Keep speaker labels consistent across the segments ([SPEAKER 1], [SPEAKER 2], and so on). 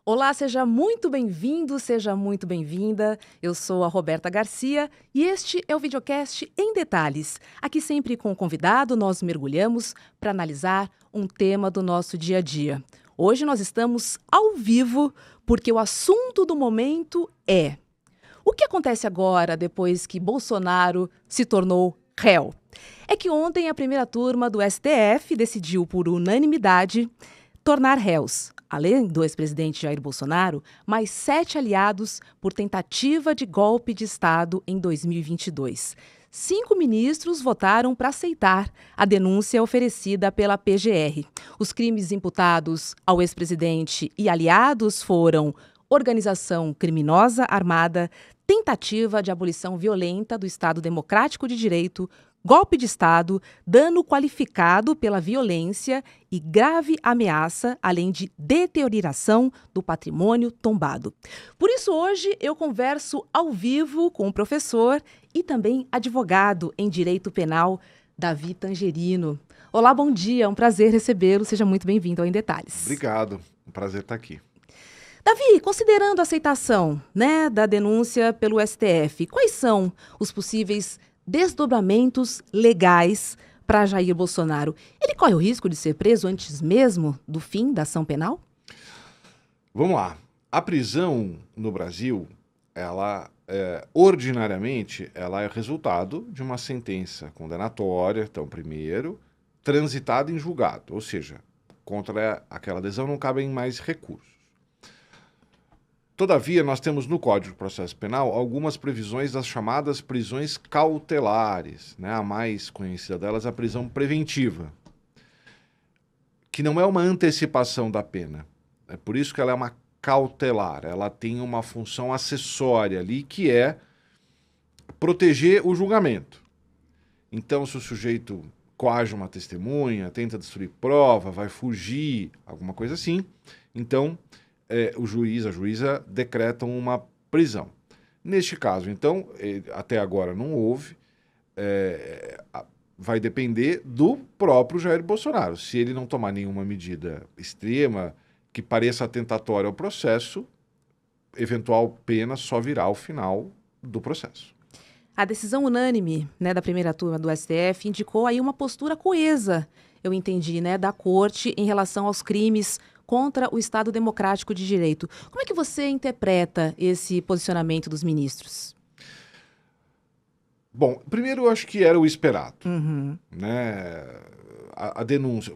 [SPEAKER 1] Olá, seja muito bem-vindo, seja muito bem-vinda. Eu sou a Roberta Garcia e este é o videocast Em Detalhes. Aqui sempre com o convidado nós mergulhamos para analisar um tema do nosso dia a dia. Hoje nós estamos ao vivo porque o assunto do momento é: o que acontece agora depois que Bolsonaro se tornou réu? É que ontem a primeira turma do STF decidiu por unanimidade tornar réus, além do ex-presidente Jair Bolsonaro, mais 7 aliados por tentativa de golpe de Estado em 2022. 5 ministros votaram para aceitar a denúncia oferecida pela PGR. Os crimes imputados ao ex-presidente e aliados foram organização criminosa armada, tentativa de abolição violenta do Estado Democrático de Direito, golpe de Estado, dano qualificado pela violência e grave ameaça, além de deterioração do patrimônio tombado. Por isso, hoje eu converso ao vivo com o professor e também advogado em Direito Penal, Davi Tangerino. Olá, bom dia, é um prazer recebê-lo, seja muito bem-vindo ao Em Detalhes.
[SPEAKER 2] Obrigado, um prazer estar aqui.
[SPEAKER 1] Davi, considerando a aceitação, da denúncia pelo STF, quais são os possíveis desdobramentos legais para Jair Bolsonaro? Ele corre o risco de ser preso antes mesmo do fim da ação penal?
[SPEAKER 2] Vamos lá. A prisão no Brasil, ordinariamente, ela é resultado de uma sentença condenatória, então, primeiro, transitada em julgado, ou seja, contra aquela adesão não cabem mais recursos. Todavia, nós temos no Código de Processo Penal algumas previsões das chamadas prisões cautelares, né? A mais conhecida delas é a prisão preventiva, que não é uma antecipação da pena. É por isso que ela é uma cautelar. Ela tem uma função acessória ali, que é proteger o julgamento. Então, se o sujeito coage uma testemunha, tenta destruir prova, vai fugir, alguma coisa assim, então o juiz, a juíza, decretam uma prisão. Neste caso, então, até agora não houve, vai depender do próprio Jair Bolsonaro. Se ele não tomar nenhuma medida extrema que pareça atentatória ao processo, eventual pena só virá ao final do processo.
[SPEAKER 1] A decisão unânime, da primeira turma do STF indicou aí uma postura coesa, eu entendi, da Corte em relação aos crimes contra o Estado Democrático de Direito. Como é que você interpreta esse posicionamento dos ministros?
[SPEAKER 2] Bom, primeiro eu acho que era o esperado,
[SPEAKER 1] né?
[SPEAKER 2] A denúncia,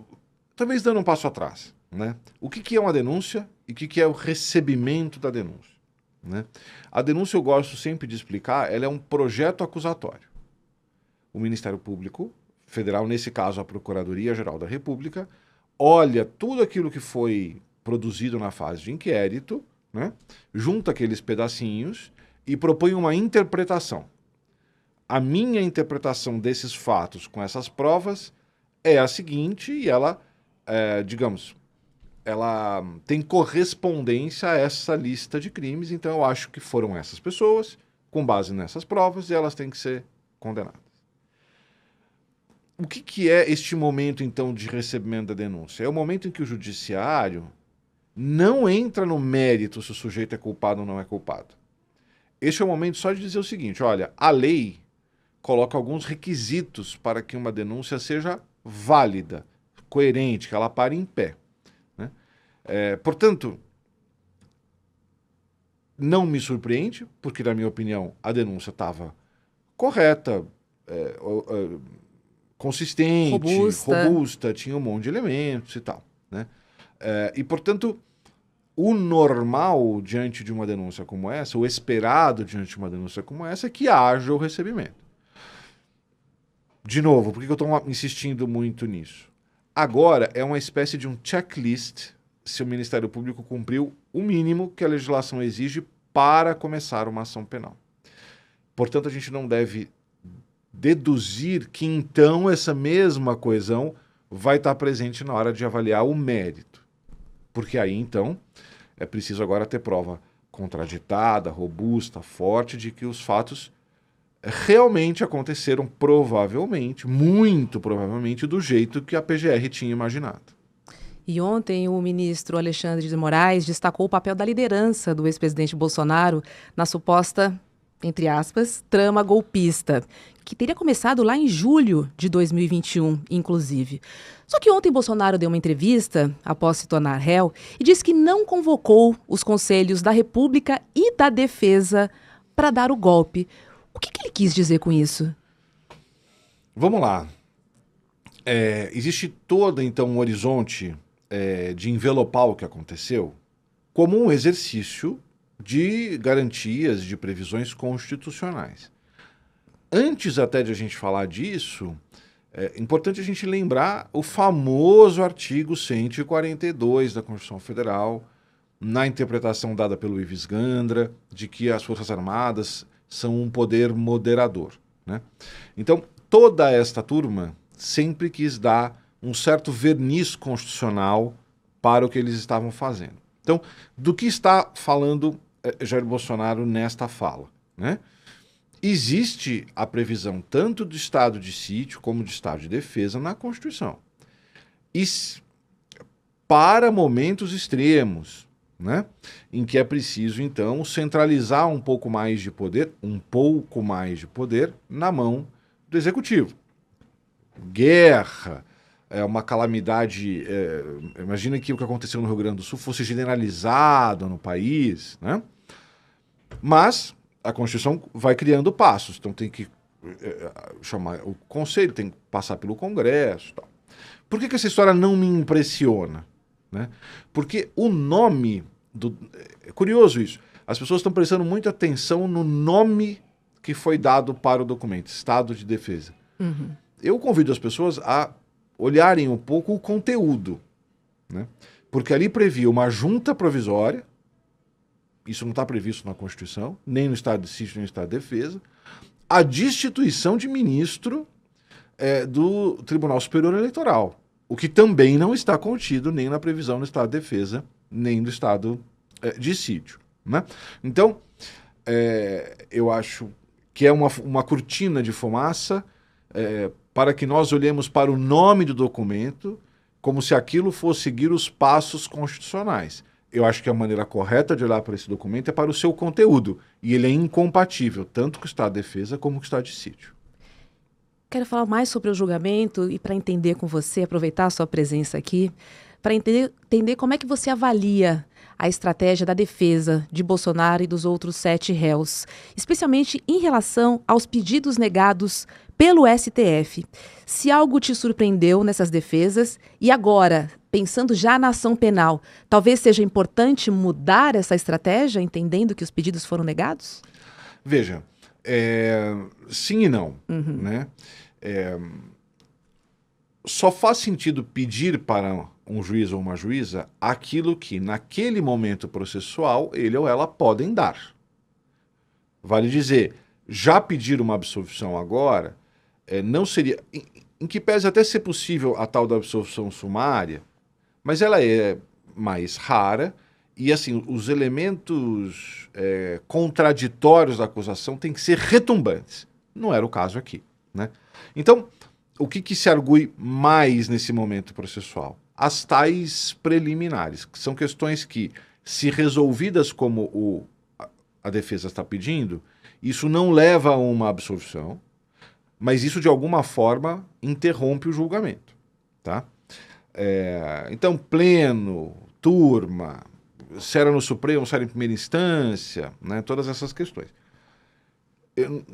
[SPEAKER 2] talvez dando um passo atrás, né? O que é uma denúncia e o que é o recebimento da denúncia, né? A denúncia, eu gosto sempre de explicar, ela é um projeto acusatório. O Ministério Público Federal, nesse caso a Procuradoria-Geral da República, olha tudo aquilo que foi produzido na fase de inquérito, né? Junta aqueles pedacinhos e propõe uma interpretação. A minha interpretação desses fatos com essas provas é a seguinte, e ela, ela tem correspondência a essa lista de crimes, então eu acho que foram essas pessoas, com base nessas provas, e elas têm que ser condenadas. O que é este momento, então, de recebimento da denúncia? É o momento em que o judiciário não entra no mérito se o sujeito é culpado ou não é culpado. Este é o momento só de dizer o seguinte, olha, a lei coloca alguns requisitos para que uma denúncia seja válida, coerente, que ela pare em pé, né? Portanto, não me surpreende, porque, na minha opinião, a denúncia estava correta, consistente, robusta, tinha um monte de elementos e tal, né? E, portanto, o normal diante de uma denúncia como essa, o esperado diante de uma denúncia como essa, é que haja o recebimento. De novo, por que eu estou insistindo muito nisso? Agora é uma espécie de um checklist se o Ministério Público cumpriu o mínimo que a legislação exige para começar uma ação penal. Portanto, a gente não deve deduzir que então essa mesma coesão vai estar presente na hora de avaliar o mérito. Porque aí, então, é preciso agora ter prova contraditada, robusta, forte, de que os fatos realmente aconteceram provavelmente, muito provavelmente, do jeito que a PGR tinha imaginado.
[SPEAKER 1] E ontem o ministro Alexandre de Moraes destacou o papel da liderança do ex-presidente Bolsonaro na suposta, entre aspas, trama golpista, que teria começado lá em julho de 2021, inclusive. Só que ontem Bolsonaro deu uma entrevista, após se tornar réu, e disse que não convocou os conselhos da República e da Defesa para dar o golpe. O que ele quis dizer com isso?
[SPEAKER 2] Vamos lá. Existe todo, então, um horizonte de envelopar o que aconteceu como um exercício de garantias, de previsões constitucionais. Antes até de a gente falar disso, é importante a gente lembrar o famoso artigo 142 da Constituição Federal, na interpretação dada pelo Ives Gandra, de que as Forças Armadas são um poder moderador, né? Então, toda esta turma sempre quis dar um certo verniz constitucional para o que eles estavam fazendo. Então, do que está falando Jair Bolsonaro nesta fala, né? Existe a previsão tanto do estado de sítio como do estado de defesa na Constituição. E para momentos extremos, né, em que é preciso, então, centralizar um pouco mais de poder na mão do Executivo. Guerra, uma calamidade, imagina que o que aconteceu no Rio Grande do Sul fosse generalizado no país, né? Mas a Constituição vai criando passos, então tem que chamar o Conselho, tem que passar pelo Congresso e tal. Por que essa história não me impressiona, né? Porque o nome do... É curioso isso. As pessoas estão prestando muita atenção no nome que foi dado para o documento, Estado de Defesa.
[SPEAKER 1] Uhum.
[SPEAKER 2] Eu convido as pessoas a olharem um pouco o conteúdo, né? Porque ali previa uma junta provisória. Isso não está previsto na Constituição, nem no estado de sítio, nem no estado de defesa. A destituição de ministro do Tribunal Superior Eleitoral, o que também não está contido nem na previsão do estado de defesa, nem do estado de sítio, né? Então, eu acho que é uma cortina de fumaça para que nós olhemos para o nome do documento como se aquilo fosse seguir os passos constitucionais. Eu acho que a maneira correta de olhar para esse documento é para o seu conteúdo. E ele é incompatível, tanto com o estado de defesa como com o estado de sítio.
[SPEAKER 1] Quero falar mais sobre o julgamento e para entender com você, aproveitar a sua presença aqui, para entender como é que você avalia a estratégia da defesa de Bolsonaro e dos outros 7 réus, especialmente em relação aos pedidos negados pelo STF. Se algo te surpreendeu nessas defesas e agora, pensando já na ação penal, talvez seja importante mudar essa estratégia, entendendo que os pedidos foram negados?
[SPEAKER 2] Veja, sim e não, né? Só faz sentido pedir para um juiz ou uma juíza aquilo que, naquele momento processual, ele ou ela podem dar. Vale dizer, já pedir uma absolvição agora não seria... Em que pese até ser possível a tal da absolvição sumária, mas ela é mais rara e, assim, os elementos contraditórios da acusação têm que ser retumbantes. Não era o caso aqui, né? Então, o que se argui mais nesse momento processual? As tais preliminares, que são questões que, se resolvidas como a defesa está pedindo, isso não leva a uma absolvição, mas isso, de alguma forma, interrompe o julgamento, tá? Então, pleno, turma, se era no Supremo, se era em primeira instância, né, todas essas questões.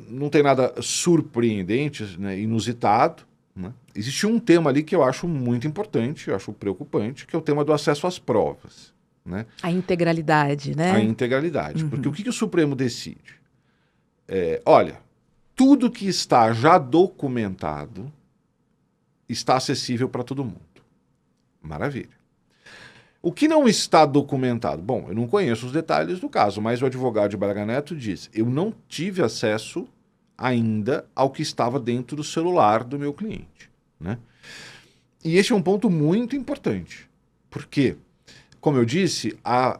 [SPEAKER 2] Não tem nada surpreendente, né, inusitado, né? Existe um tema ali que eu acho muito importante, eu acho preocupante, que é o tema do acesso às provas, né?
[SPEAKER 1] A integralidade, né?
[SPEAKER 2] A integralidade. Porque o que o Supremo decide? Olha, tudo que está já documentado está acessível para todo mundo. Maravilha. O que não está documentado? Bom, eu não conheço os detalhes do caso, mas o advogado de Braga Neto diz: eu não tive acesso ainda ao que estava dentro do celular do meu cliente, né? E este é um ponto muito importante, porque, como eu disse, a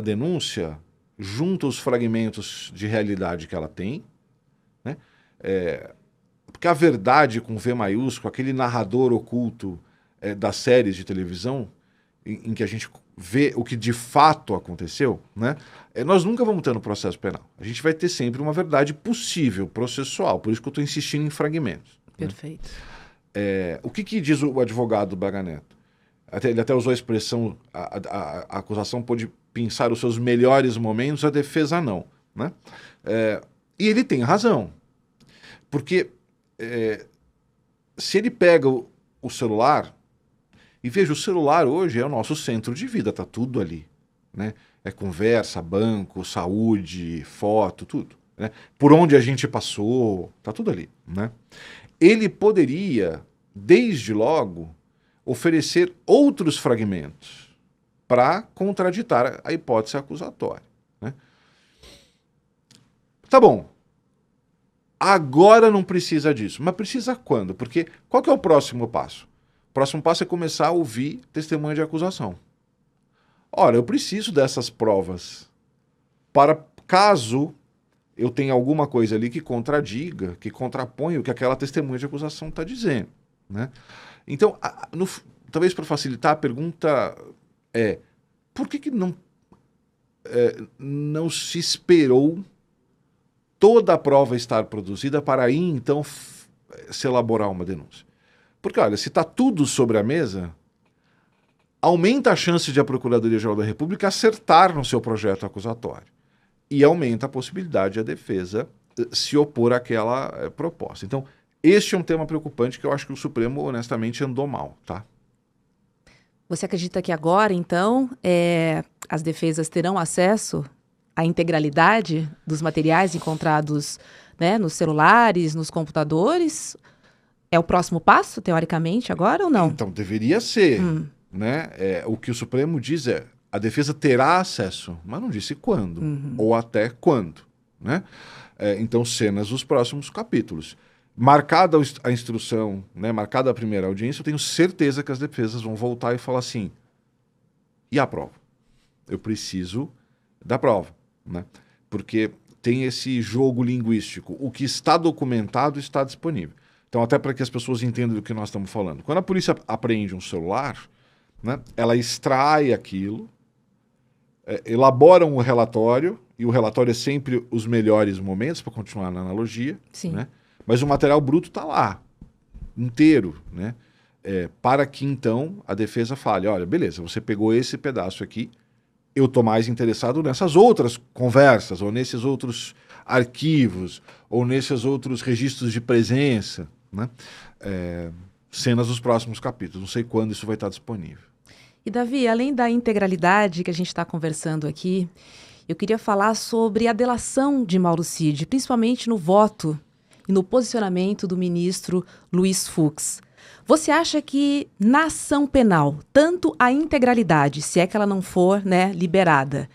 [SPEAKER 2] denúncia junta os fragmentos de realidade que ela tem, né? Porque a verdade com V maiúsculo, aquele narrador oculto das séries de televisão, em que a gente vê o que de fato aconteceu, né? Nós nunca vamos ter no processo penal. A gente vai ter sempre uma verdade possível, processual. Por isso que eu estou insistindo em fragmentos.
[SPEAKER 1] Perfeito.
[SPEAKER 2] Né? O que diz o advogado Braga Neto? Ele até usou a expressão, a acusação pode pensar os seus melhores momentos, a defesa não. Né? E ele tem razão. Porque se ele pega o celular, e veja, o celular hoje é o nosso centro de vida, tá tudo ali. Né? É conversa, banco, saúde, foto, tudo. Né? Por onde a gente passou, tá tudo ali. Né? Ele poderia, desde logo, oferecer outros fragmentos para contraditar a hipótese acusatória. Né? Tá bom. Agora não precisa disso. Mas precisa quando? Porque qual que é o próximo passo? O próximo passo é começar a ouvir testemunha de acusação. Ora, eu preciso dessas provas para caso eu tenha alguma coisa ali que contradiga, que contraponha o que aquela testemunha de acusação está dizendo. Né? Então, talvez para facilitar, a pergunta é: por que não se esperou toda a prova estar produzida para aí, então, se elaborar uma denúncia? Porque, olha, se está tudo sobre a mesa, aumenta a chance de a Procuradoria-Geral da República acertar no seu projeto acusatório. E aumenta a possibilidade de a defesa se opor àquela proposta. Então, este é um tema preocupante que eu acho que o Supremo, honestamente, andou mal, tá?
[SPEAKER 1] Você acredita que agora, então, as defesas terão acesso à integralidade dos materiais encontrados, né, nos celulares, nos computadores? É o próximo passo, teoricamente, agora ou não?
[SPEAKER 2] Então, deveria ser. Né? O que o Supremo diz é: a defesa terá acesso, mas não disse quando, ou até quando. Né? Então, cenas dos próximos capítulos. Marcada a instrução, né, marcada a primeira audiência, eu tenho certeza que as defesas vão voltar e falar assim: e a prova? Eu preciso da prova. Né? Porque tem esse jogo linguístico. O que está documentado está disponível. Então, até para que as pessoas entendam do que nós estamos falando. Quando a polícia apreende um celular, né, ela extrai aquilo, elabora um relatório, e o relatório é sempre os melhores momentos, para continuar na analogia.
[SPEAKER 1] Sim.
[SPEAKER 2] Né? Mas o material bruto está lá, inteiro, né? Para que, então, a defesa fale: olha, beleza, você pegou esse pedaço aqui, eu estou mais interessado nessas outras conversas, ou nesses outros arquivos, ou nesses outros registros de presença, né? Cenas dos próximos capítulos. Não sei quando isso vai estar disponível.
[SPEAKER 1] E, Davi, além da integralidade que a gente está conversando aqui, eu queria falar sobre a delação de Mauro Cid, principalmente no voto e no posicionamento do ministro Luiz Fux. Você acha que na ação penal, tanto a integralidade, se é que ela não for, né, liberada,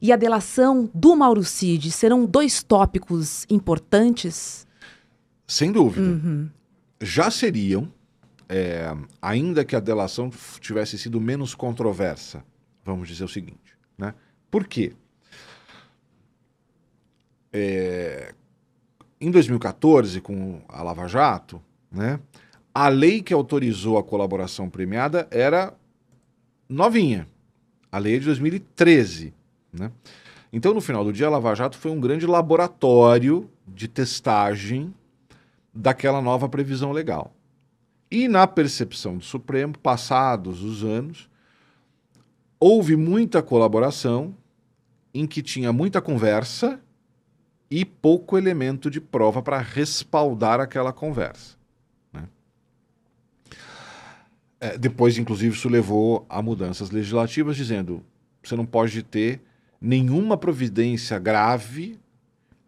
[SPEAKER 1] e a delação do Mauro Cid serão dois tópicos importantes?
[SPEAKER 2] Sem dúvida. Já seriam, ainda que a delação tivesse sido menos controversa, vamos dizer o seguinte. Né? Por quê? Em 2014, com a Lava Jato, né, a lei que autorizou a colaboração premiada era novinha. A lei é de 2013. Né? Então, no final do dia, a Lava Jato foi um grande laboratório de testagem daquela nova previsão legal. E na percepção do Supremo, passados os anos, houve muita colaboração em que tinha muita conversa e pouco elemento de prova para respaldar aquela conversa. Né? Depois, inclusive, isso levou a mudanças legislativas, dizendo: você não pode ter nenhuma providência grave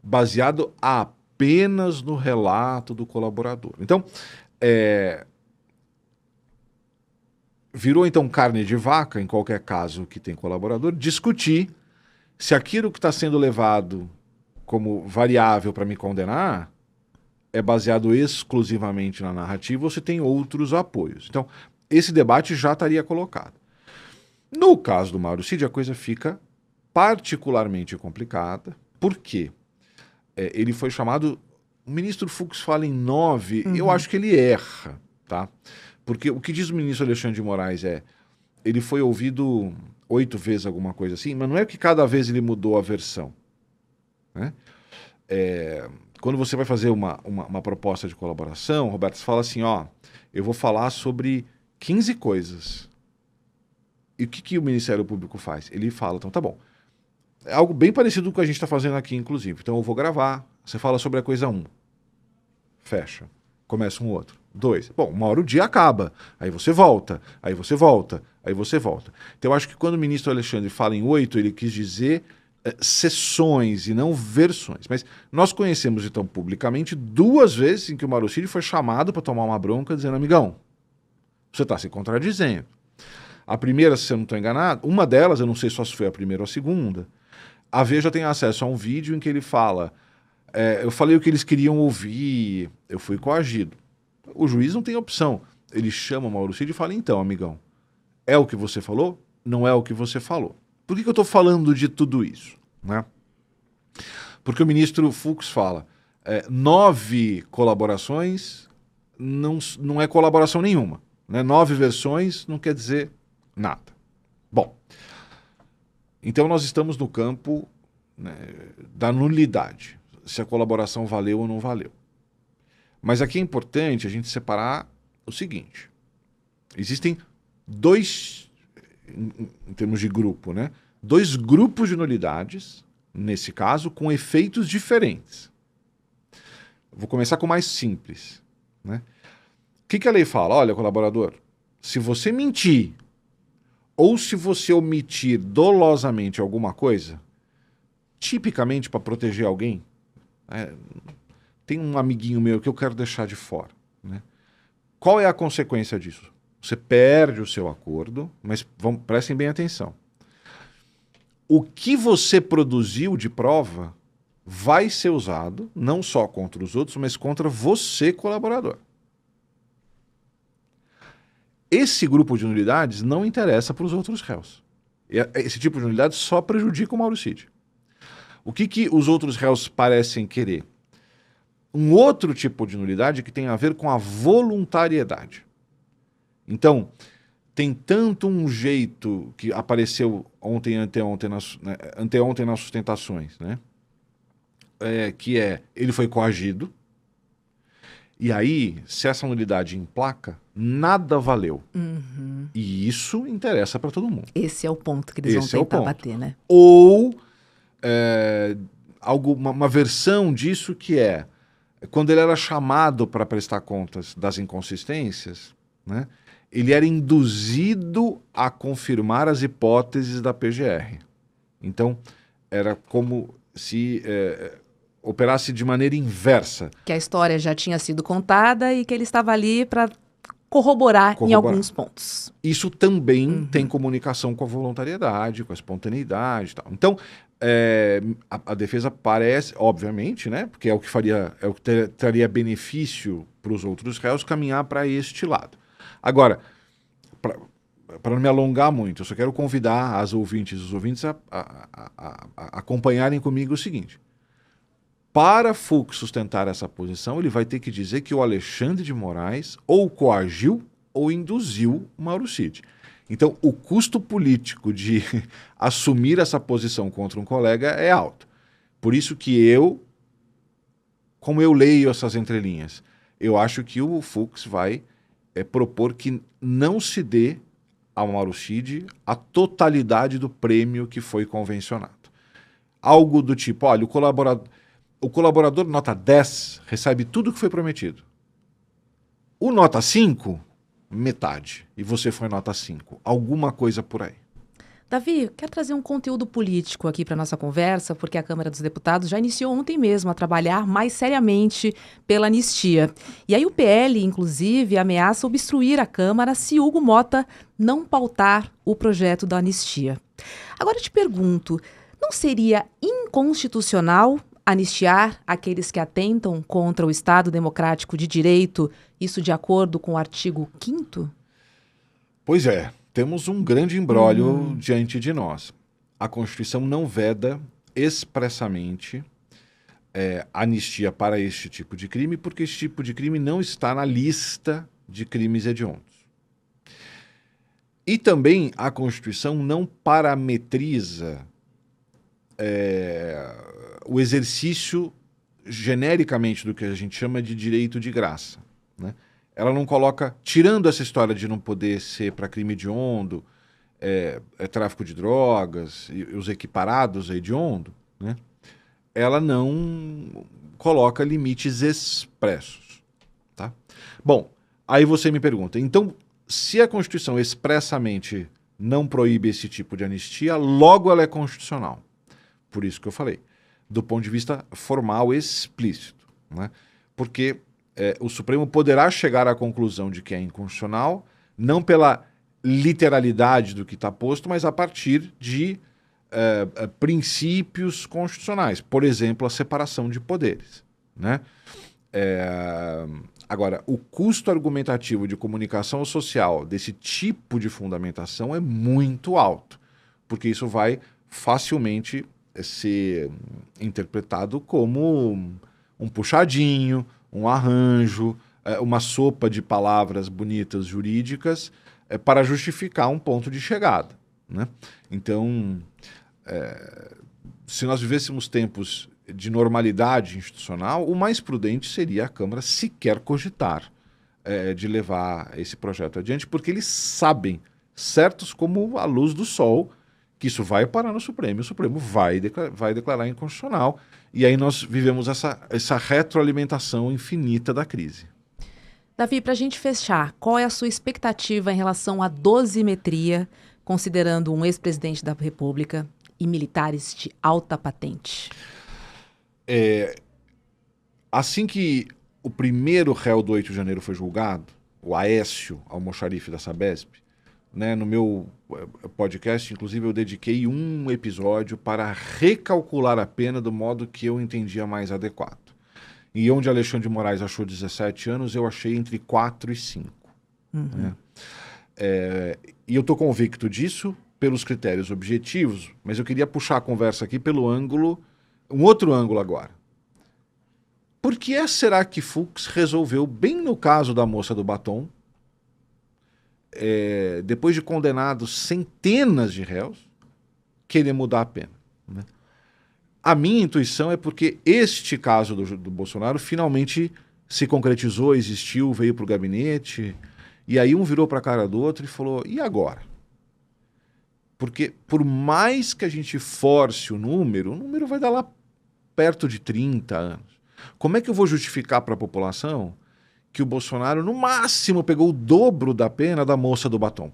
[SPEAKER 2] baseado apenas no relato do colaborador. Então, virou então carne de vaca, em qualquer caso que tem colaborador, discutir se aquilo que está sendo levado como variável para me condenar é baseado exclusivamente na narrativa ou se tem outros apoios. Então, esse debate já estaria colocado. No caso do Mauro Cid, a coisa fica particularmente complicada. Por quê? Ele foi chamado... O ministro Fux fala em 9, eu acho que ele erra, tá? Porque o que diz o ministro Alexandre de Moraes ele foi ouvido 8 vezes, alguma coisa assim, mas não é que cada vez ele mudou a versão, né? Quando você vai fazer uma proposta de colaboração, Roberto, você fala assim, ó, eu vou falar sobre 15 coisas. E o que o Ministério Público faz? Ele fala, então tá bom. É algo bem parecido com o que a gente está fazendo aqui, inclusive. Então eu vou gravar, você fala sobre a coisa 1. Fecha. Começa um outro. 2. Bom, uma hora o dia acaba. Aí você volta, aí você volta, aí você volta. Então eu acho que quando o ministro Alexandre fala em 8, ele quis dizer sessões e não versões. Mas nós conhecemos, então, publicamente, 2 vezes em que o Mauro Cid foi chamado para tomar uma bronca dizendo, amigão, você está se contradizendo. A primeira, se eu não estou enganado, uma delas, eu não sei só se foi a primeira ou a segunda, a Veja tem acesso a um vídeo em que ele fala, eu falei o que eles queriam ouvir, eu fui coagido. O juiz não tem opção. Ele chama o Mauro Cid e fala, então, amigão, é o que você falou? Não é o que você falou. Por que eu estou falando de tudo isso? Né? Porque o ministro Fux fala, 9 colaborações não é colaboração nenhuma. Né? 9 versões não quer dizer nada. Bom, então nós estamos no campo, né, da nulidade, se a colaboração valeu ou não valeu. Mas aqui é importante a gente separar o seguinte, existem 2, em termos de grupo, né, 2 grupos de nulidades, nesse caso, com efeitos diferentes. Vou começar com o mais simples. Né? O que a lei fala? Olha, colaborador, se você mentir ou se você omitir dolosamente alguma coisa, tipicamente para proteger alguém, tem um amiguinho meu que eu quero deixar de fora. Né? Qual é a consequência disso? Você perde o seu acordo, mas prestem bem atenção. O que você produziu de prova vai ser usado não só contra os outros, mas contra você, colaborador. Esse grupo de nulidades não interessa para os outros réus. Esse tipo de nulidade só prejudica o Mauro Cid. O que os outros réus parecem querer? Um outro tipo de nulidade que tem a ver com a voluntariedade. Então, tem tanto um jeito que apareceu anteontem nas sustentações, né? Que ele foi coagido, e aí, se essa nulidade emplaca, nada valeu.
[SPEAKER 1] Uhum.
[SPEAKER 2] E isso interessa para todo mundo.
[SPEAKER 1] Esse é o ponto que eles vão tentar bater, né?
[SPEAKER 2] Ou uma versão disso que quando ele era chamado para prestar contas das inconsistências, né? Ele era induzido a confirmar as hipóteses da PGR. Então, era como se operasse de maneira inversa.
[SPEAKER 1] Que a história já tinha sido contada e que ele estava ali para corroborar em alguns pontos.
[SPEAKER 2] Isso também tem comunicação com a voluntariedade, com a espontaneidade e tal. Então, a defesa parece, obviamente, né, porque é o que traria benefício para os outros réus caminhar para este lado. Agora, para não me alongar muito, eu só quero convidar os ouvintes a acompanharem comigo o seguinte. Para Fux sustentar essa posição, ele vai ter que dizer que o Alexandre de Moraes ou coagiu ou induziu o Mauro Cid. Então, o custo político de assumir essa posição contra um colega é alto. Por isso que como eu leio essas entrelinhas, eu acho que o Fux vai propor que não se dê ao Mauro Cid a totalidade do prêmio que foi convencionado. Algo do tipo, olha, o colaborador nota 10 recebe tudo que foi prometido. O nota 5, metade. E você foi nota 5. Alguma coisa por aí.
[SPEAKER 1] Davi, quero trazer um conteúdo político aqui para a nossa conversa, porque a Câmara dos Deputados já iniciou ontem mesmo a trabalhar mais seriamente pela anistia. E aí o PL, inclusive, ameaça obstruir a Câmara se Hugo Mota não pautar o projeto da anistia. Agora eu te pergunto, não seria inconstitucional anistiar aqueles que atentam contra o Estado Democrático de Direito, isso de acordo com o artigo 5º?
[SPEAKER 2] Pois é. Temos um grande imbróglio diante de nós. A Constituição não veda expressamente anistia para este tipo de crime, porque este tipo de crime não está na lista de crimes hediondos. E também a Constituição não parametriza o exercício genericamente do que a gente chama de direito de graça, né? Ela não coloca, tirando essa história de não poder ser para crime hediondo, tráfico de drogas e os equiparados a hediondo, né? Ela não coloca limites expressos, tá? Bom, aí você me pergunta, então, se a Constituição expressamente não proíbe esse tipo de anistia, logo ela é constitucional. Por isso que eu falei, do ponto de vista formal explícito, né? Porque o Supremo poderá chegar à conclusão de que é inconstitucional, não pela literalidade do que está posto, mas a partir de princípios constitucionais. Por exemplo, a separação de poderes, né? Agora, o custo argumentativo de comunicação social desse tipo de fundamentação é muito alto, porque isso vai facilmente ser interpretado como um puxadinho, um arranjo, uma sopa de palavras bonitas jurídicas para justificar um ponto de chegada, né? Então, se nós vivêssemos tempos de normalidade institucional, o mais prudente seria a Câmara sequer cogitar de levar esse projeto adiante, porque eles sabem, certos como a luz do sol, que isso vai parar no Supremo, e o Supremo vai declarar inconstitucional, e aí nós vivemos essa retroalimentação infinita da crise.
[SPEAKER 1] Davi, para a gente fechar, qual é a sua expectativa em relação à dosimetria, considerando um ex-presidente da República e militares de alta patente?
[SPEAKER 2] Assim que o primeiro réu do 8 de janeiro foi julgado, o Aécio Almoxarife da Sabesp, né, no meu podcast, inclusive, eu dediquei um episódio para recalcular a pena do modo que eu entendia mais adequado. E onde Alexandre de Moraes achou 17 anos, eu achei entre 4 e 5. Uhum. Né? E eu estou convicto disso pelos critérios objetivos, mas eu queria puxar a conversa aqui pelo ângulo, um outro ângulo agora. Por que será que Fux resolveu, bem no caso da moça do batom, depois de condenados centenas de réus, querer mudar a pena, né? A minha intuição é porque este caso do Bolsonaro finalmente se concretizou, existiu, veio para o gabinete, e aí um virou para a cara do outro e falou, e agora? Porque por mais que a gente force o número vai dar lá perto de 30 anos. Como é que eu vou justificar para a população que o Bolsonaro, no máximo, pegou o dobro da pena da moça do batom?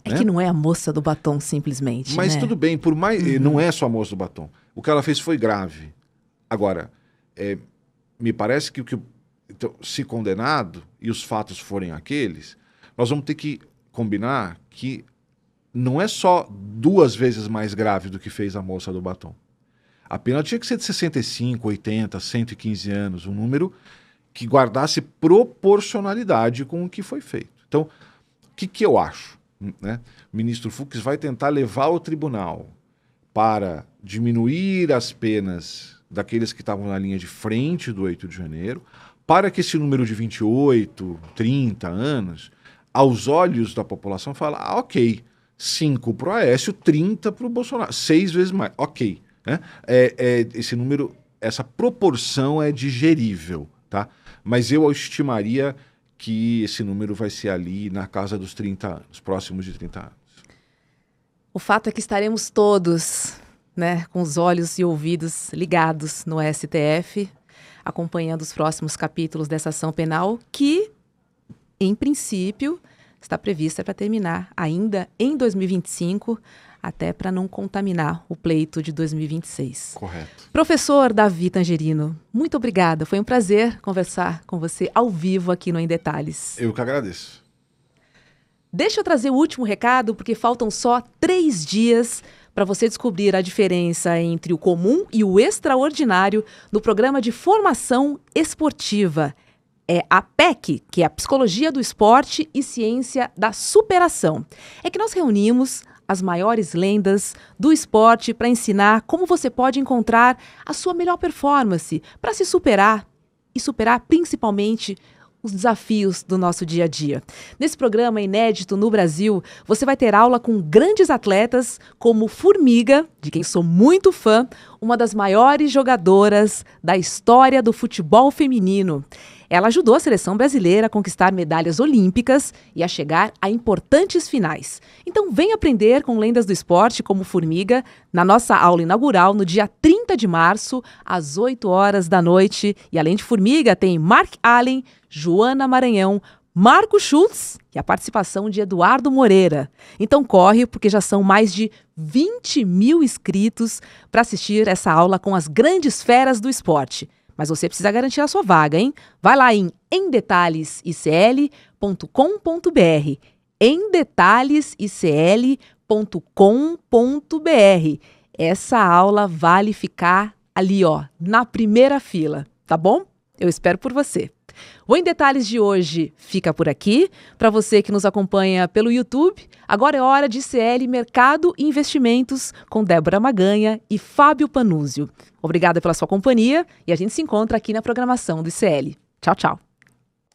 [SPEAKER 1] Que não é a moça do batom, simplesmente.
[SPEAKER 2] Mas
[SPEAKER 1] né?
[SPEAKER 2] Tudo bem, por mais. Não é só a moça do batom. O que ela fez foi grave. Agora, me parece que então, se condenado e os fatos forem aqueles, nós vamos ter que combinar que não é só 2 vezes mais grave do que fez a moça do batom. A pena tinha que ser de 65, 80, 115 anos, um número que guardasse proporcionalidade com o que foi feito. Então, o que eu acho? Né? O ministro Fux vai tentar levar ao tribunal para diminuir as penas daqueles que estavam na linha de frente do 8 de janeiro, para que esse número de 28, 30 anos, aos olhos da população, fale, ok, 5 para o Aécio, 30 para o Bolsonaro, 6 vezes mais, ok. Né? Esse número, essa proporção é digerível, tá? Mas eu estimaria que esse número vai ser ali na casa dos 30 anos, próximos de 30 anos.
[SPEAKER 1] O fato é que estaremos todos, né, com os olhos e ouvidos ligados no STF, acompanhando os próximos capítulos dessa ação penal, que, em princípio, está prevista para terminar ainda em 2025, até para não contaminar o pleito de 2026.
[SPEAKER 2] Correto.
[SPEAKER 1] Professor Davi Tangerino, muito obrigada. Foi um prazer conversar com você ao vivo aqui no Em Detalhes.
[SPEAKER 2] Eu que agradeço.
[SPEAKER 1] Deixa eu trazer o último recado, porque faltam só 3 dias para você descobrir a diferença entre o comum e o extraordinário no programa de formação esportiva. É a PEC, que é a Psicologia do Esporte e Ciência da Superação. É que nós reunimos as maiores lendas do esporte para ensinar como você pode encontrar a sua melhor performance para se superar e superar principalmente os desafios do nosso dia a dia. Nesse programa inédito no Brasil, você vai ter aula com grandes atletas como Formiga, de quem sou muito fã, uma das maiores jogadoras da história do futebol feminino. Ela ajudou a seleção brasileira a conquistar medalhas olímpicas e a chegar a importantes finais. Então vem aprender com lendas do esporte como Formiga na nossa aula inaugural no dia 30 de março, às 8 horas da noite. E além de Formiga, tem Mark Allen, Joana Maranhão, Marco Schultz e a participação de Eduardo Moreira. Então corre, porque já são mais de 20 mil inscritos para assistir essa aula com as grandes feras do esporte. Mas você precisa garantir a sua vaga, hein? Vai lá em emdetalhesicl.com.br, emdetalhesicl.com.br. Essa aula vale ficar ali, ó, na primeira fila, tá bom? Eu espero por você. O Em Detalhes de hoje fica por aqui. Para você que nos acompanha pelo YouTube, agora é hora de ICL Mercado e Investimentos com Débora Maganha e Fábio Panúzio. Obrigada pela sua companhia e a gente se encontra aqui na programação do ICL. Tchau, tchau.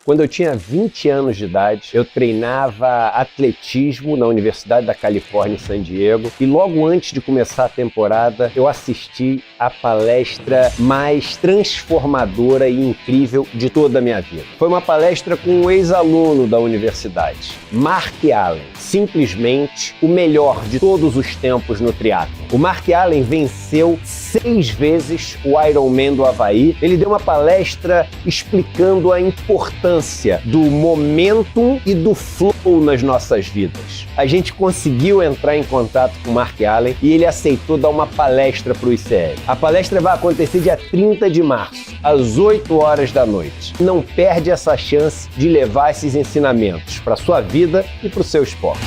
[SPEAKER 3] Quando eu tinha 20 anos de idade, eu treinava atletismo na Universidade da Califórnia em San Diego e logo antes de começar a temporada, eu assisti a palestra mais transformadora e incrível de toda a minha vida. Foi uma palestra com um ex-aluno da universidade, Mark Allen, simplesmente o melhor de todos os tempos no triatlo. O Mark Allen venceu 6 vezes o Ironman do Havaí. Ele deu uma palestra explicando a importância do momentum e do flow nas nossas vidas. A gente conseguiu entrar em contato com o Mark Allen e ele aceitou dar uma palestra para o ICL. A palestra vai acontecer dia 30 de março, às 8 horas da noite. Não perde essa chance de levar esses ensinamentos para a sua vida e para o seu esporte.